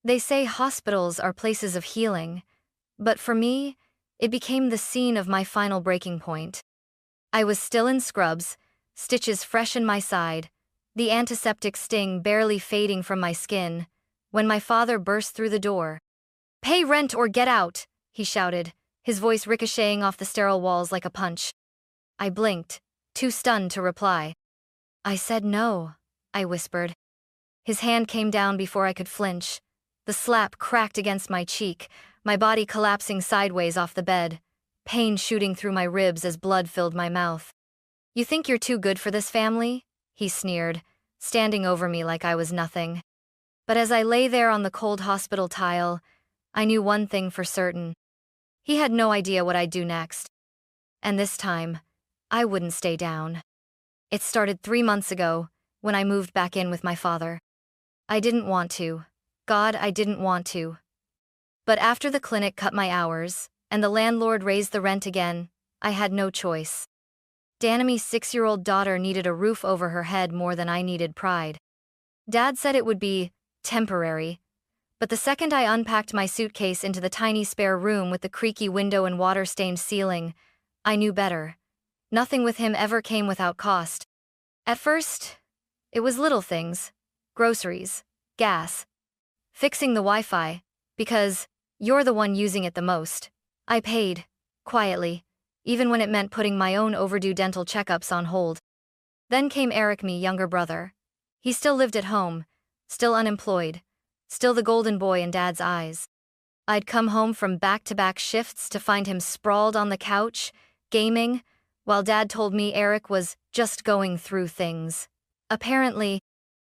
They say hospitals are places of healing, but for me, it became the scene of my final breaking point. I was still in scrubs, stitches fresh in my side, the antiseptic sting barely fading from my skin, when my father burst through the door. "Pay rent or get out," he shouted, his voice ricocheting off the sterile walls like a punch. I blinked, too stunned to reply. "I said no," I whispered. His hand came down before I could flinch. The slap cracked against my cheek, my body collapsing sideways off the bed, pain shooting through my ribs as blood filled my mouth. "You think you're too good for this family?" he sneered, standing over me like I was nothing. But as I lay there on the cold hospital tile, I knew one thing for certain. He had no idea what I'd do next. And this time, I wouldn't stay down. It started 3 months ago, when I moved back in with my father. I didn't want to. God, I didn't want to. But after the clinic cut my hours, and the landlord raised the rent again, I had no choice. Danime's 6-year-old daughter needed a roof over her head more than I needed pride. Dad said it would be temporary, but the second I unpacked my suitcase into the tiny spare room with the creaky window and water-stained ceiling, I knew better. Nothing with him ever came without cost. At first, it was little things: groceries, gas, fixing the Wi-Fi, because you're the one using it the most. I paid, quietly, even when it meant putting my own overdue dental checkups on hold. Then came Eric, me younger brother. He still lived at home, still unemployed, still the golden boy in Dad's eyes. I'd come home from back-to-back shifts to find him sprawled on the couch, gaming, while Dad told me Eric was just going through things. Apparently,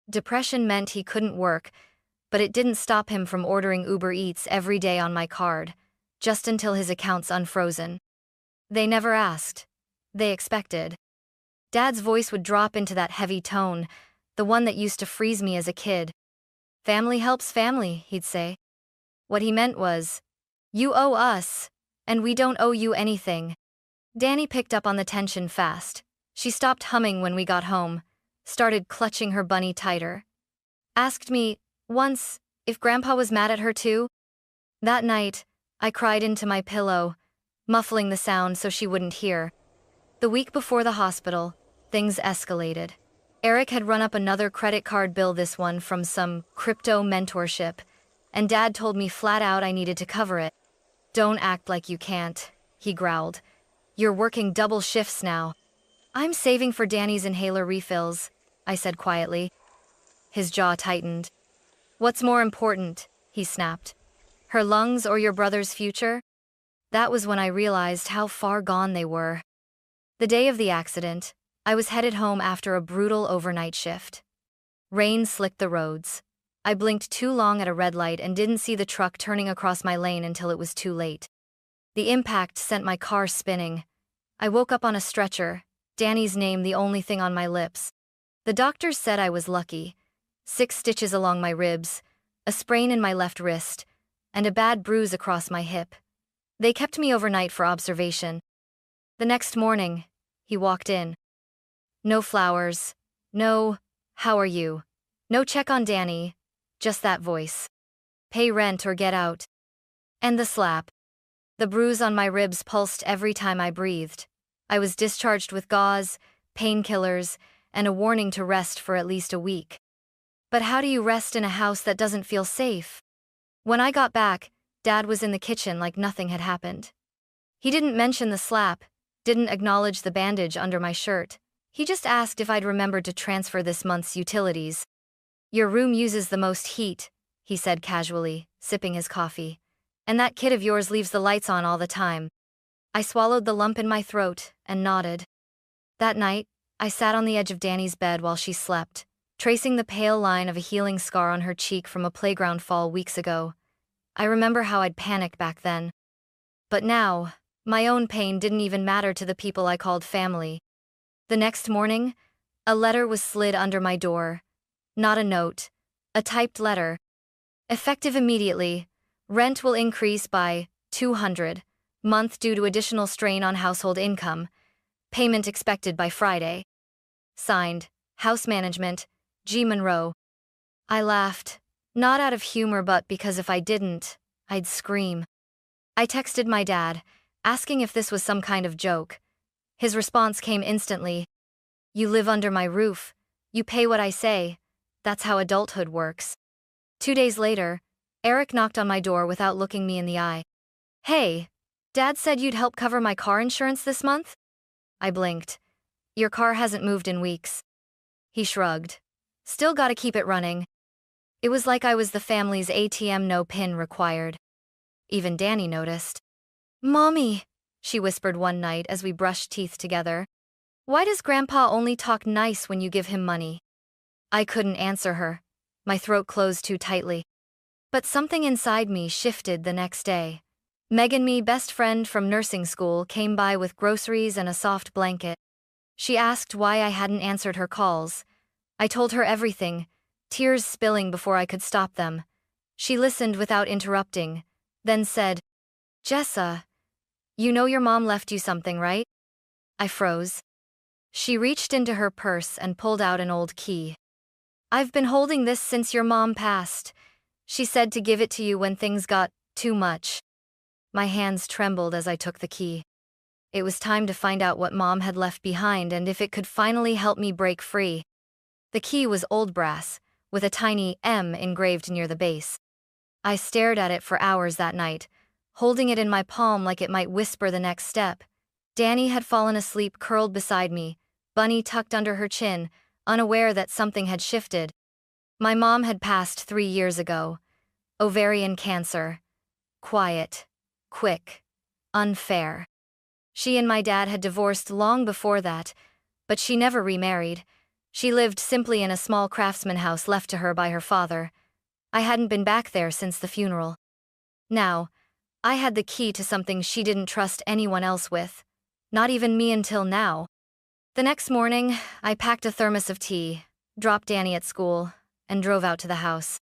depression meant he couldn't work, but it didn't stop him from ordering Uber Eats every day on my card, just until his account's unfrozen. They never asked. They expected. Dad's voice would drop into that heavy tone, the one that used to freeze me as a kid. "Family helps family," he'd say. What he meant was, "You owe us, and we don't owe you anything." Dani picked up on the tension fast. She stopped humming when we got home, started clutching her bunny tighter. Asked me, once, if Grandpa was mad at her too. That night, I cried into my pillow, muffling the sound so she wouldn't hear. The week before the hospital, things escalated. Eric had run up another credit card bill, this one from some crypto mentorship, and Dad told me flat out I needed to cover it. "Don't act like you can't," he growled. "You're working double shifts now." "I'm saving for Dani's inhaler refills," I said quietly. His jaw tightened. "What's more important?" he snapped. "Her lungs or your brother's future?" That was when I realized how far gone they were. The day of the accident, I was headed home after a brutal overnight shift. Rain slicked the roads. I blinked too long at a red light and didn't see the truck turning across my lane until it was too late. The impact sent my car spinning. I woke up on a stretcher, Dani's name the only thing on my lips. The doctors said I was lucky. 6 stitches along my ribs, a sprain in my left wrist, and a bad bruise across my hip. They kept me overnight for observation. The next morning, he walked in. No flowers, no, "How are you?" No check on Dani, just that voice. "Pay rent or get out." And the slap. The bruise on my ribs pulsed every time I breathed. I was discharged with gauze, painkillers, and a warning to rest for at least a week. But how do you rest in a house that doesn't feel safe? When I got back, Dad was in the kitchen like nothing had happened. He didn't mention the slap, didn't acknowledge the bandage under my shirt. He just asked if I'd remembered to transfer this month's utilities. "Your room uses the most heat," he said casually, sipping his coffee. "And that kid of yours leaves the lights on all the time." I swallowed the lump in my throat and nodded. That night, I sat on the edge of Dani's bed while she slept, tracing the pale line of a healing scar on her cheek from a playground fall weeks ago. I remember how I'd panicked back then. But now, my own pain didn't even matter to the people I called family. The next morning, a letter was slid under my door. Not a note, a typed letter. "Effective immediately. Rent will increase by $200 month due to additional strain on household income. Payment expected by Friday. Signed, House Management, G. Monroe." I laughed, Not out of humor, but because if I didn't, I'd scream. I texted my dad, asking if this was some kind of joke. His response came instantly. You live under my roof. You pay what I say. That's how adulthood works. 2 days later, Eric knocked on my door without looking me in the eye. Hey, Dad said you'd help cover my car insurance this month? I blinked. Your car hasn't moved in weeks. He shrugged. Still gotta keep it running. It was like I was the family's ATM, no PIN required. Even Danny noticed. Mommy, she whispered one night as we brushed teeth together. Why does Grandpa only talk nice when you give him money? I couldn't answer her. My throat closed too tightly. But something inside me shifted the next day. Megan, me best friend from nursing school, came by with groceries and a soft blanket. She asked why I hadn't answered her calls. I told her everything, tears spilling before I could stop them. She listened without interrupting, then said, Jessa, you know your mom left you something, right? I froze. She reached into her purse and pulled out an old key. I've been holding this since your mom passed. She said to give it to you when things got too much. My hands trembled as I took the key. It was time to find out what Mom had left behind and if it could finally help me break free. The key was old brass, with a tiny M engraved near the base. I stared at it for hours that night, holding it in my palm like it might whisper the next step. Danny had fallen asleep curled beside me, Bunny tucked under her chin, unaware that something had shifted. My mom had passed 3 years ago. Ovarian cancer. Quiet. Quick. Unfair. She and my dad had divorced long before that, but she never remarried. She lived simply in a small craftsman house left to her by her father. I hadn't been back there since the funeral. Now, I had the key to something she didn't trust anyone else with. Not even me until now. The next morning, I packed a thermos of tea, dropped Danny at school, and drove out to the house.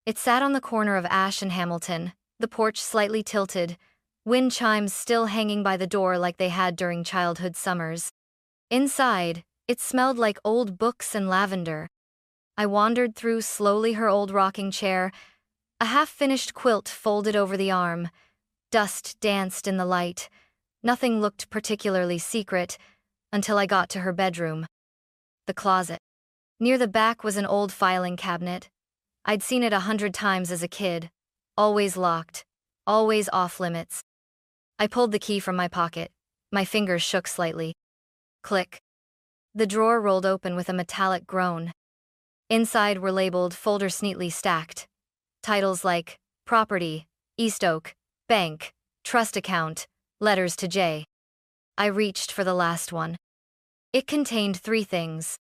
It sat on the corner of Ash and Hamilton, the porch slightly tilted, wind chimes still hanging by the door like they had during childhood summers. Inside, it smelled like old books and lavender. I wandered through slowly her old rocking chair, a half-finished quilt folded over the arm. Dust danced in the light. Nothing looked particularly secret until I got to her bedroom. The closet. Near the back was an old filing cabinet. I'd seen it 100 times as a kid. Always locked. Always off-limits. I pulled the key from my pocket. My fingers shook slightly. Click. The drawer rolled open with a metallic groan. Inside were labeled folders neatly stacked. Titles like Property, East Oak, Bank, Trust Account, Letters to J. I reached for the last one. It contained 3 things.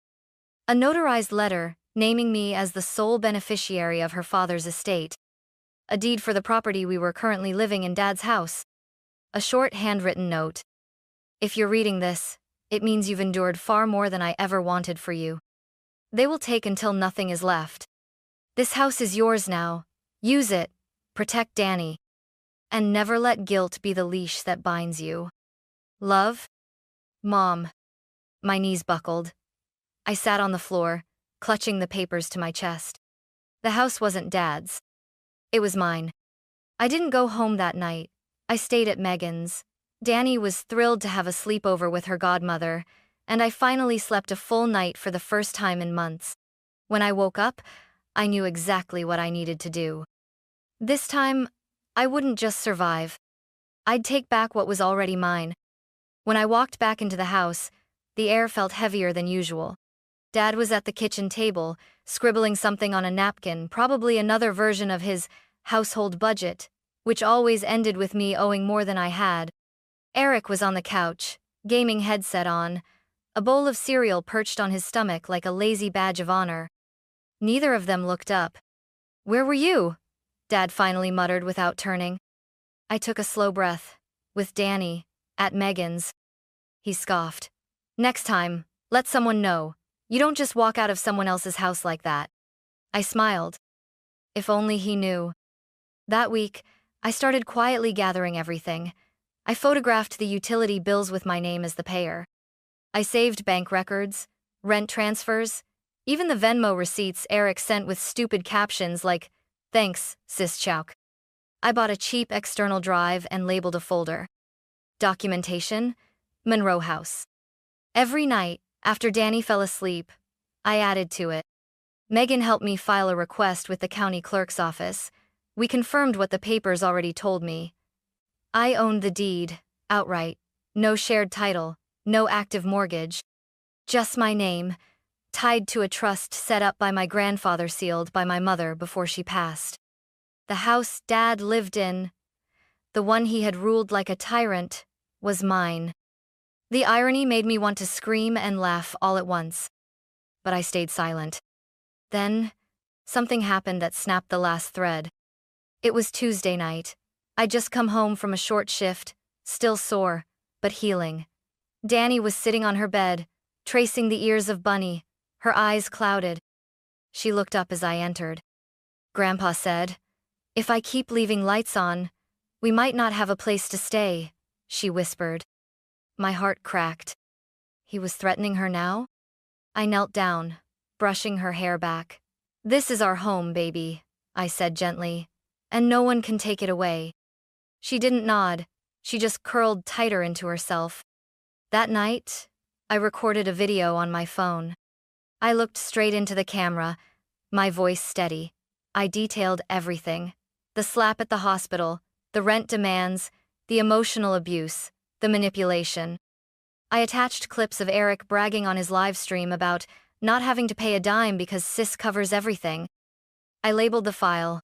A notarized letter naming me as the sole beneficiary of her father's estate. A deed for the property we were currently living in Dad's house. A short handwritten note. If you're reading this, it means you've endured far more than I ever wanted for you. They will take until nothing is left. This house is yours now. Use it. Protect Danny. And never let guilt be the leash that binds you. Love? Mom. My knees buckled. I sat on the floor, clutching the papers to my chest. The house wasn't Dad's. It was mine. I didn't go home that night. I stayed at Megan's. Danny was thrilled to have a sleepover with her godmother, and I finally slept a full night for the first time in months. When I woke up, I knew exactly what I needed to do. This time, I wouldn't just survive. I'd take back what was already mine. When I walked back into the house, the air felt heavier than usual. Dad was at the kitchen table, scribbling something on a napkin, probably another version of his household budget, which always ended with me owing more than I had. Eric was on the couch, gaming headset on, a bowl of cereal perched on his stomach like a lazy badge of honor. Neither of them looked up. "Where were you?" Dad finally muttered without turning. I took a slow breath. "With Danny, at Megan's." He scoffed. "Next time, let someone know. You don't just walk out of someone else's house like that." I smiled. If only he knew. That week, I started quietly gathering everything. I photographed the utility bills with my name as the payer. I saved bank records, rent transfers, even the Venmo receipts Eric sent with stupid captions like, Thanks, sis Chowk. I bought a cheap external drive and labeled a folder. Documentation, Monroe House. Every night, after Danny fell asleep, I added to it. Megan helped me file a request with the county clerk's office. We confirmed what the papers already told me. I owned the deed, outright. No shared title, no active mortgage. Just my name, tied to a trust set up by my grandfather, sealed by my mother before she passed. The house Dad lived in, the one he had ruled like a tyrant, was mine. The irony made me want to scream and laugh all at once. But I stayed silent. Then, something happened that snapped the last thread. It was Tuesday night. I'd just come home from a short shift, still sore, but healing. Danny was sitting on her bed, tracing the ears of Bunny, her eyes clouded. She looked up as I entered. Grandpa said, "If I keep leaving lights on, we might not have a place to stay," she whispered. My heart cracked. He was threatening her now? I knelt down, brushing her hair back. "This is our home, baby," I said gently, "and no one can take it away." She didn't nod, she just curled tighter into herself. That night, I recorded a video on my phone. I looked straight into the camera, my voice steady. I detailed everything. The slap at the hospital, the rent demands, the emotional abuse, the manipulation. I attached clips of Eric bragging on his live stream about not having to pay a dime because Sis covers everything. I labeled the file,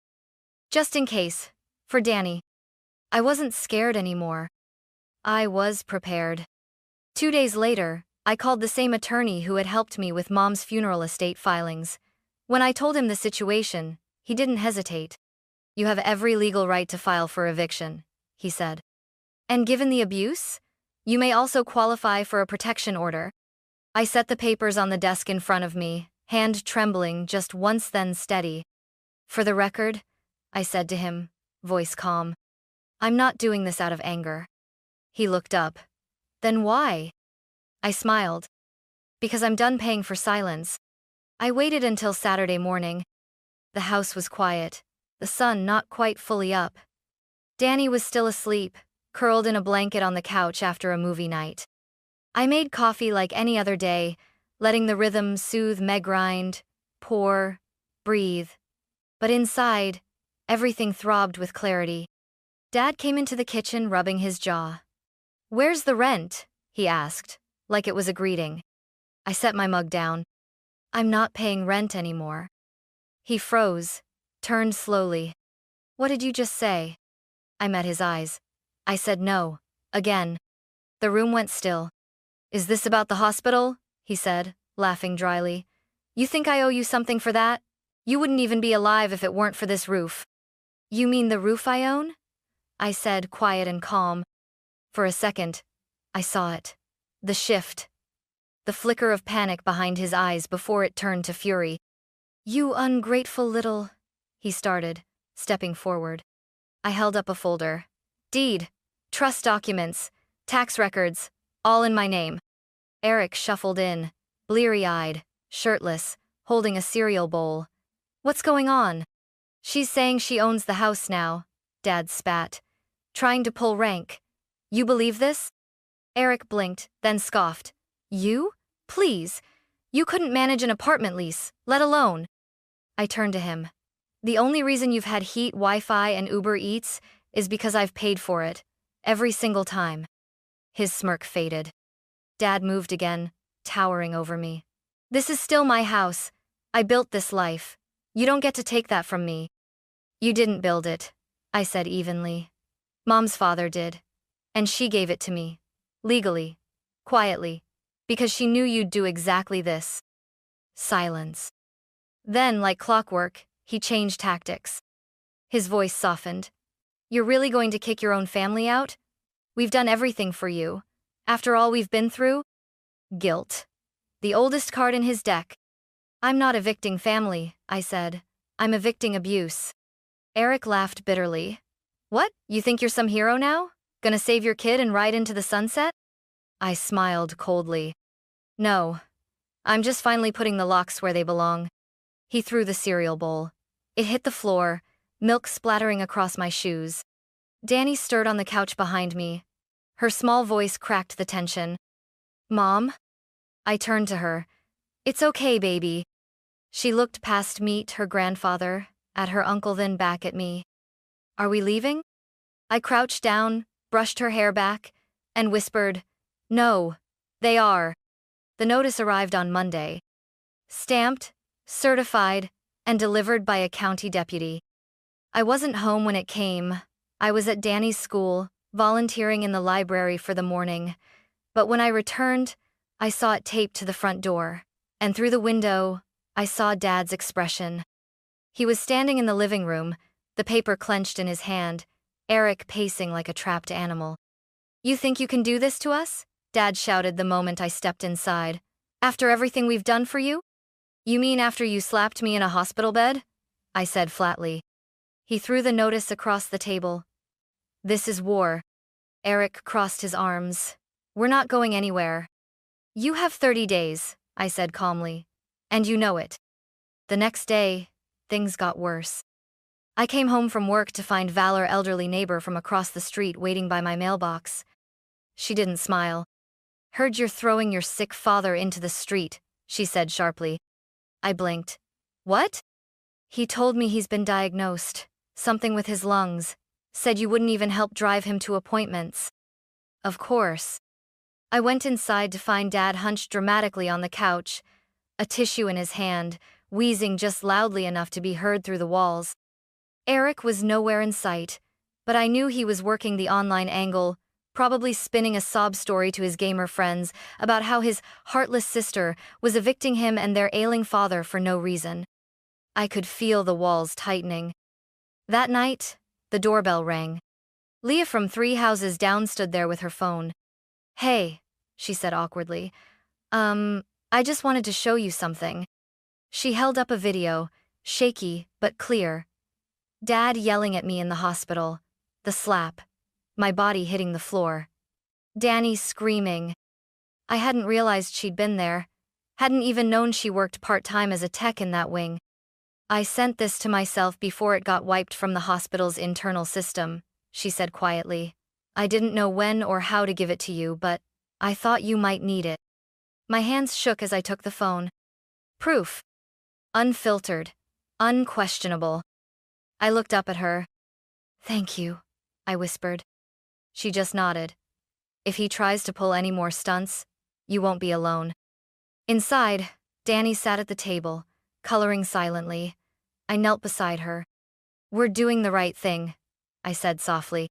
"Just in case," for Danny. I wasn't scared anymore. I was prepared. 2 days later, I called the same attorney who had helped me with Mom's funeral estate filings. When I told him the situation, he didn't hesitate. "You have every legal right to file for eviction," he said. "And given the abuse, you may also qualify for a protection order." I set the papers on the desk in front of me, hand trembling just once, then steady. "For the record," I said to him, voice calm, "I'm not doing this out of anger." He looked up. "Then why?" I smiled. "Because I'm done paying for silence." I waited until Saturday morning. The house was quiet, the sun not quite fully up. Danny was still asleep, curled in a blanket on the couch after a movie night. I made coffee like any other day, letting the rhythm soothe me, grind, pour, breathe. But inside, everything throbbed with clarity. Dad came into the kitchen rubbing his jaw. "Where's the rent?" he asked, like it was a greeting. I set my mug down. "I'm not paying rent anymore." He froze, turned slowly. "What did you just say?" I met his eyes. I said no, again. The room went still. "Is this about the hospital?" he said, laughing dryly. "You think I owe you something for that? You wouldn't even be alive if it weren't for this roof." "You mean the roof I own?" I said, quiet and calm. For a second, I saw it. The shift. The flicker of panic behind his eyes before it turned to fury. "You ungrateful little," he started, stepping forward. I held up a folder. "Deed, trust documents, tax records, all in my name." Eric shuffled in, bleary-eyed, shirtless, holding a cereal bowl. "What's going on?" "She's saying she owns the house now," Dad spat. "Trying to pull rank. You believe this?" Eric blinked, then scoffed. "You? Please. You couldn't manage an apartment lease, let alone." I turned to him. "The only reason you've had heat, Wi-Fi, and Uber Eats is because I've paid for it. Every single time." His smirk faded. Dad moved again, towering over me. "This is still my house. I built this life. You don't get to take that from me." "You didn't build it," I said evenly. "Mom's father did. And she gave it to me. Legally. Quietly. Because she knew you'd do exactly this." Silence. Then, like clockwork, he changed tactics. His voice softened. "You're really going to kick your own family out? We've done everything for you. After all we've been through?" Guilt. The oldest card in his deck. "I'm not evicting family," I said. "I'm evicting abuse." Eric laughed bitterly. "What, you think you're some hero now? Gonna save your kid and ride into the sunset?" I smiled coldly. "No. I'm just finally putting the locks where they belong." He threw the cereal bowl. It hit the floor, milk splattering across my shoes. Danny stirred on the couch behind me. Her small voice cracked the tension. "Mom?" I turned to her. "It's okay, baby." She looked past me to her grandfather, at her uncle, then back at me. "Are we leaving?" I crouched down, brushed her hair back, and whispered, "No, they are." The notice arrived on Monday. Stamped, certified, and delivered by a county deputy. I wasn't home when it came. I was at Danny's school, volunteering in the library for the morning. But when I returned, I saw it taped to the front door. And through the window, I saw Dad's expression. He was standing in the living room, the paper clenched in his hand, Eric pacing like a trapped animal. "You think you can do this to us?" Dad shouted the moment I stepped inside. "After everything we've done for you?" "You mean after you slapped me in a hospital bed?" I said flatly. He threw the notice across the table. "This is war." Eric crossed his arms. "We're not going anywhere." "You have 30 days, I said calmly. "And you know it." The next day, things got worse. I came home from work to find Val, our elderly neighbor from across the street, waiting by my mailbox. She didn't smile. "Heard you're throwing your sick father into the street," she said sharply. I blinked. "What?" "He told me he's been diagnosed. Something with his lungs. Said you wouldn't even help drive him to appointments." Of course. I went inside to find Dad hunched dramatically on the couch, a tissue in his hand, wheezing just loudly enough to be heard through the walls. Eric was nowhere in sight, but I knew he was working the online angle, probably spinning a sob story to his gamer friends about how his heartless sister was evicting him and their ailing father for no reason. I could feel the walls tightening. That night, the doorbell rang. Leah from 3 houses down stood there with her phone. "Hey," she said awkwardly. I just wanted to show you something." She held up a video, shaky but clear. Dad yelling at me in the hospital. The slap. My body hitting the floor. Danny screaming. I hadn't realized she'd been there. Hadn't even known she worked part-time as a tech in that wing. "I sent this to myself before it got wiped from the hospital's internal system," she said quietly. "I didn't know when or how to give it to you, but I thought you might need it." My hands shook as I took the phone. Proof. Unfiltered. Unquestionable. I looked up at her. "Thank you," I whispered. She just nodded. "If he tries to pull any more stunts, you won't be alone." Inside, Danny sat at the table, coloring silently. I knelt beside her. "We're doing the right thing," I said softly.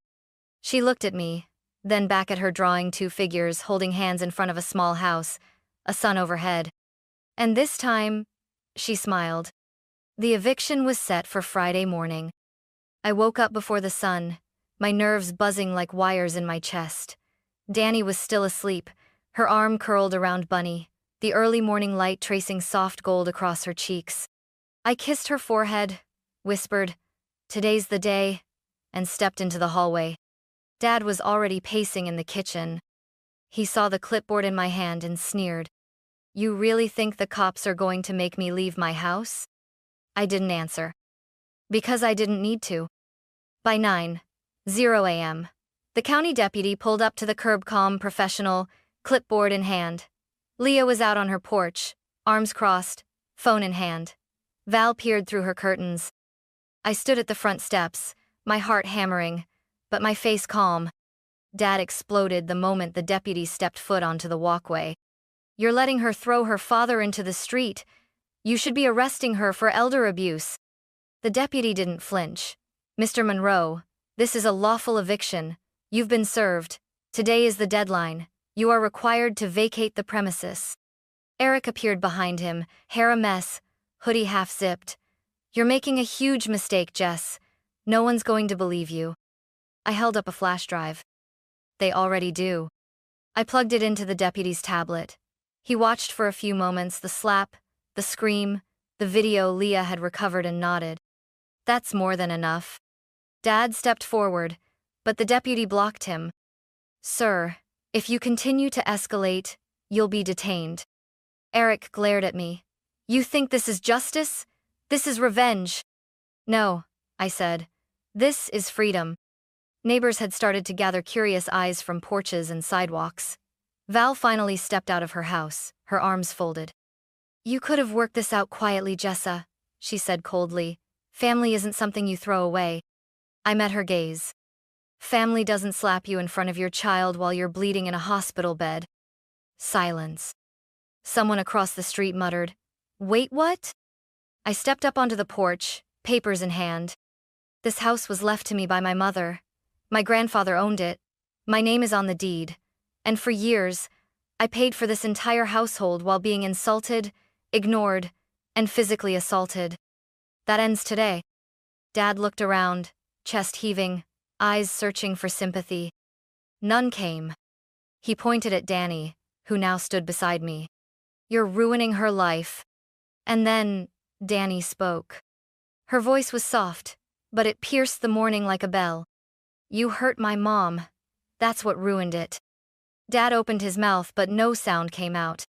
She looked at me, then back at her, drawing 2 figures holding hands in front of a small house, a sun overhead. And this time, she smiled. The eviction was set for Friday morning. I woke up before the sun, my nerves buzzing like wires in my chest. Danny was still asleep, her arm curled around Bunny, the early morning light tracing soft gold across her cheeks. I kissed her forehead, whispered, "Today's the day," and stepped into the hallway. Dad was already pacing in the kitchen. He saw the clipboard in my hand and sneered. "You really think the cops are going to make me leave my house?" I didn't answer. Because I didn't need to. By 9:00 a.m., the county deputy pulled up to the curb, calm, professional, clipboard in hand. Leah was out on her porch, arms crossed, phone in hand. Val peered through her curtains. I stood at the front steps, my heart hammering, but my face calm. Dad exploded the moment the deputy stepped foot onto the walkway. "You're letting her throw her father into the street. You should be arresting her for elder abuse." The deputy didn't flinch. "Mr. Monroe, this is a lawful eviction. You've been served. Today is the deadline. You are required to vacate the premises." Eric appeared behind him, hair a mess, hoodie half-zipped. "You're making a huge mistake, Jess. No one's going to believe you." I held up a flash drive. "They already do." I plugged it into the deputy's tablet. He watched for a few moments, the slap, the scream, the video Leah had recovered, and nodded. "That's more than enough." Dad stepped forward, but the deputy blocked him. "Sir, if you continue to escalate, you'll be detained." Eric glared at me. "You think this is justice? This is revenge." "No," I said. This is freedom. Neighbors had started to gather curious eyes from porches and sidewalks. Val finally stepped out of her house, her arms folded. You could have worked this out quietly, Jessa, she said coldly. Family isn't something you throw away. I met her gaze. Family doesn't slap you in front of your child while you're bleeding in a hospital bed. Silence. Someone across the street muttered, Wait, what? I stepped up onto the porch, papers in hand. This house was left to me by my mother. My grandfather owned it. My name is on the deed. And for years, I paid for this entire household while being insulted, ignored, and physically assaulted. That ends today. Dad looked around, chest heaving, eyes searching for sympathy. None came. He pointed at Danny, who now stood beside me. You're ruining her life. And then, Danny spoke. Her voice was soft, but it pierced the morning like a bell. You hurt my mom. That's what ruined it. Dad opened his mouth, but no sound came out.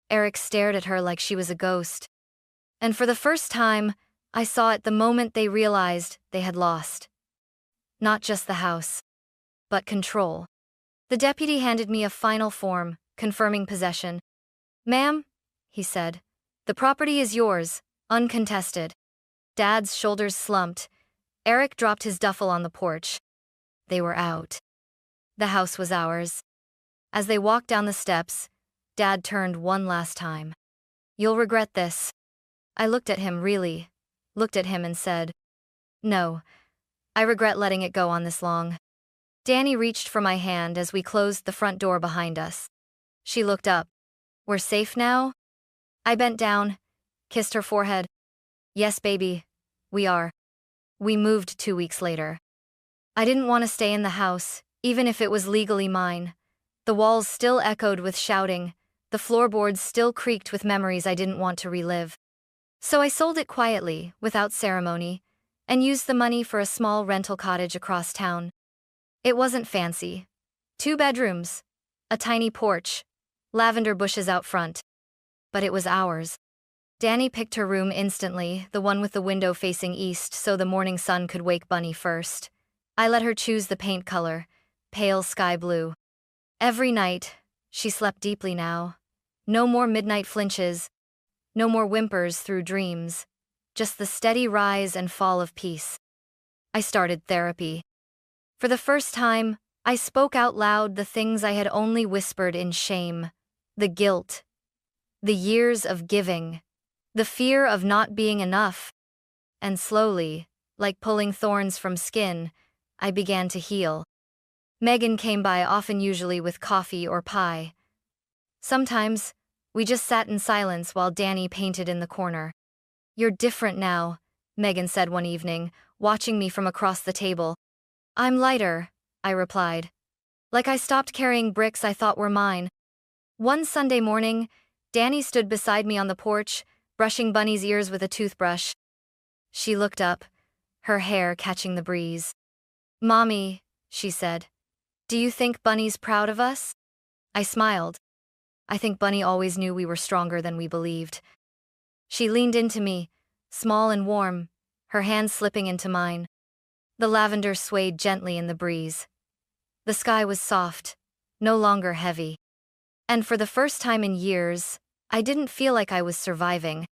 Eric stared at her like she was a ghost. And for the first time, I saw it the moment they realized they had lost. Not just the house, but control. The deputy handed me a final form, confirming possession. Ma'am, he said, the property is yours, uncontested. Dad's shoulders slumped. Eric dropped his duffel on the porch. They were out. The house was ours. As they walked down the steps, Dad turned one last time. You'll regret this. I looked at him and said, No, I regret letting it go on this long. Danny reached for my hand as we closed the front door behind us. She looked up. We're safe now? I bent down, kissed her forehead. Yes, baby, we are. We moved 2 weeks later. I didn't want to stay in the house, even if it was legally mine. The walls still echoed with shouting, the floorboards still creaked with memories I didn't want to relive. So I sold it quietly, without ceremony, and used the money for a small rental cottage across town. It wasn't fancy. 2 bedrooms, a tiny porch, lavender bushes out front. But it was ours. Danny picked her room instantly, the one with the window facing east so the morning sun could wake Bunny first. I let her choose the paint color, pale sky blue. Every night, she slept deeply now. No more midnight flinches, no more whimpers through dreams, just the steady rise and fall of peace. I started therapy. For the first time, I spoke out loud the things I had only whispered in shame. The guilt. The years of giving. The fear of not being enough. And slowly, like pulling thorns from skin, I began to heal. Megan came by often, usually with coffee or pie. Sometimes, we just sat in silence while Danny painted in the corner. You're different now, Megan said one evening, watching me from across the table. I'm lighter, I replied. Like I stopped carrying bricks I thought were mine. One Sunday morning, Danny stood beside me on the porch, brushing Bunny's ears with a toothbrush. She looked up, her hair catching the breeze. Mommy, she said, do you think Bunny's proud of us? I smiled. I think Bunny always knew we were stronger than we believed. She leaned into me, small and warm, her hand slipping into mine. The lavender swayed gently in the breeze. The sky was soft, no longer heavy. And for the first time in years, I didn't feel like I was surviving.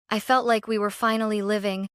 I felt like we were finally living.